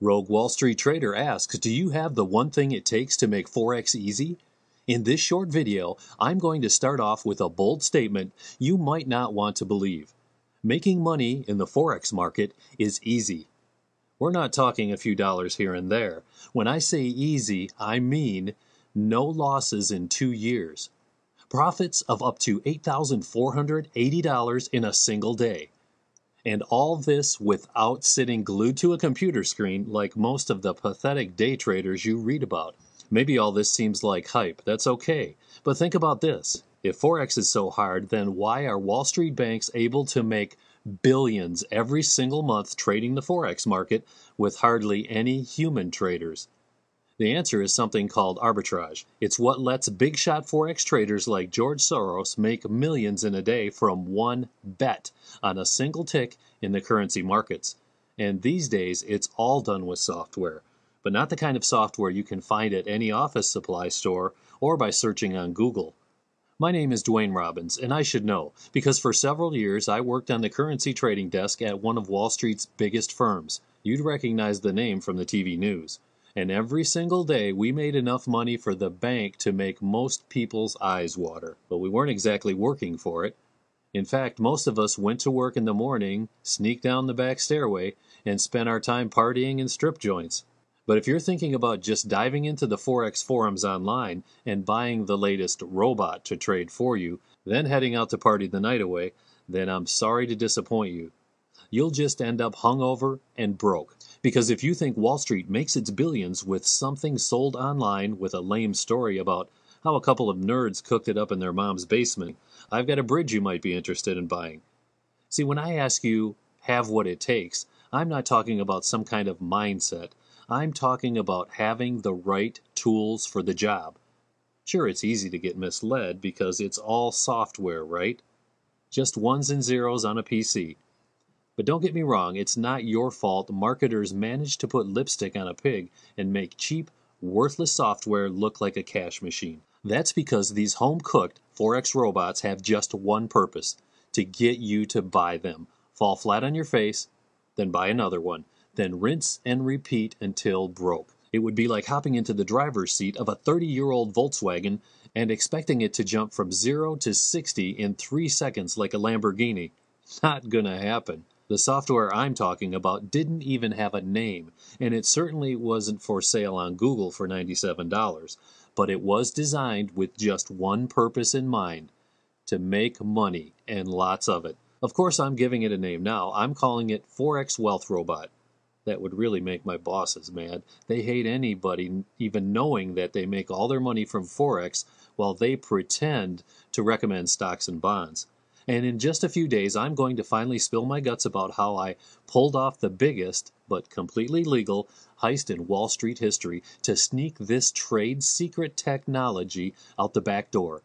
Rogue Wall Street Trader asks, do you have the one thing it takes to make Forex easy? In this short video, I'm going to start off with a bold statement you might not want to believe. Making money in the Forex market is easy. We're not talking a few dollars here and there. When I say easy, I mean no losses in 2 years. Profits of up to $8,480 in a single day. And all this without sitting glued to a computer screen like most of the pathetic day traders you read about. Maybe all this seems like hype. That's okay. But think about this. If Forex is so hard, then why are Wall Street banks able to make billions every single month trading the Forex market with hardly any human traders? The answer is something called arbitrage. It's what lets big shot Forex traders like George Soros make millions in a day from one bet on a single tick in the currency markets. And these days, it's all done with software, but not the kind of software you can find at any office supply store or by searching on Google. My name is Dwayne Robbins, and I should know, because for several years I worked on the currency trading desk at one of Wall Street's biggest firms. You'd recognize the name from the TV news. And every single day we made enough money for the bank to make most people's eyes water. But we weren't exactly working for it. In fact, most of us went to work in the morning, sneaked down the back stairway, and spent our time partying in strip joints. But if you're thinking about just diving into the Forex forums online and buying the latest robot to trade for you, then heading out to party the night away, then I'm sorry to disappoint you. You'll just end up hungover and broke. Because if you think Wall Street makes its billions with something sold online with a lame story about how a couple of nerds cooked it up in their mom's basement, I've got a bridge you might be interested in buying. See, when I ask you, have what it takes, I'm not talking about some kind of mindset. I'm talking about having the right tools for the job. Sure, it's easy to get misled because it's all software, right? Just ones and zeros on a PC. But don't get me wrong, it's not your fault marketers manage to put lipstick on a pig and make cheap, worthless software look like a cash machine. That's because these home-cooked Forex robots have just one purpose: to get you to buy them, fall flat on your face, then buy another one, then rinse and repeat until broke. It would be like hopping into the driver's seat of a 30-year-old Volkswagen and expecting it to jump from 0 to 60 in 3 seconds like a Lamborghini. Not gonna happen. The software I'm talking about didn't even have a name, and it certainly wasn't for sale on Google for $97, but it was designed with just one purpose in mind: to make money, and lots of it. Of course, I'm giving it a name now. I'm calling it Forex Wealth Robot. That would really make my bosses mad. They hate anybody even knowing that they make all their money from Forex while they pretend to recommend stocks and bonds. And in just a few days, I'm going to finally spill my guts about how I pulled off the biggest, but completely legal, heist in Wall Street history to sneak this trade secret technology out the back door.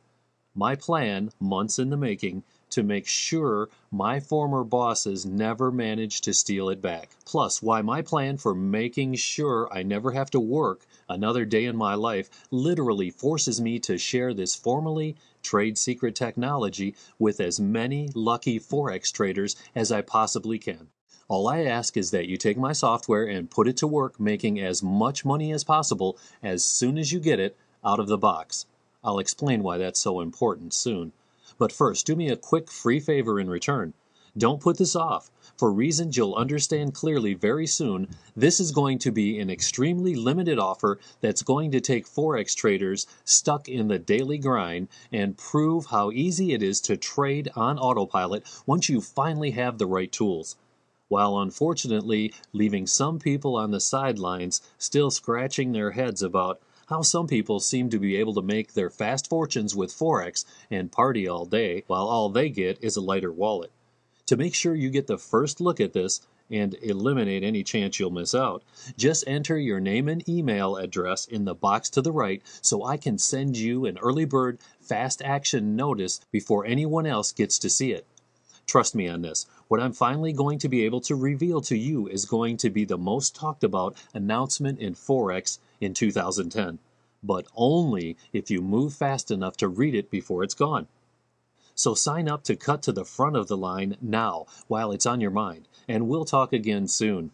My plan, months in the making, to make sure my former bosses never manage to steal it back. Plus, why my plan for making sure I never have to work another day in my life literally forces me to share this formerly trade secret technology with as many lucky Forex traders as I possibly can. All I ask is that you take my software and put it to work making as much money as possible as soon as you get it out of the box. I'll explain why that's so important soon. But first, do me a quick free favor in return. Don't put this off. For reasons you'll understand clearly very soon, this is going to be an extremely limited offer that's going to take Forex traders stuck in the daily grind and prove how easy it is to trade on autopilot once you finally have the right tools, while unfortunately leaving some people on the sidelines still scratching their heads about how some people seem to be able to make their fast fortunes with Forex and party all day while all they get is a lighter wallet. To make sure you get the first look at this and eliminate any chance you'll miss out, just enter your name and email address in the box to the right so I can send you an early bird fast action notice before anyone else gets to see it. Trust me on this. What I'm finally going to be able to reveal to you is going to be the most talked about announcement in Forex in 2010, but only if you move fast enough to read it before it's gone. So sign up to cut to the front of the line now while it's on your mind, and we'll talk again soon.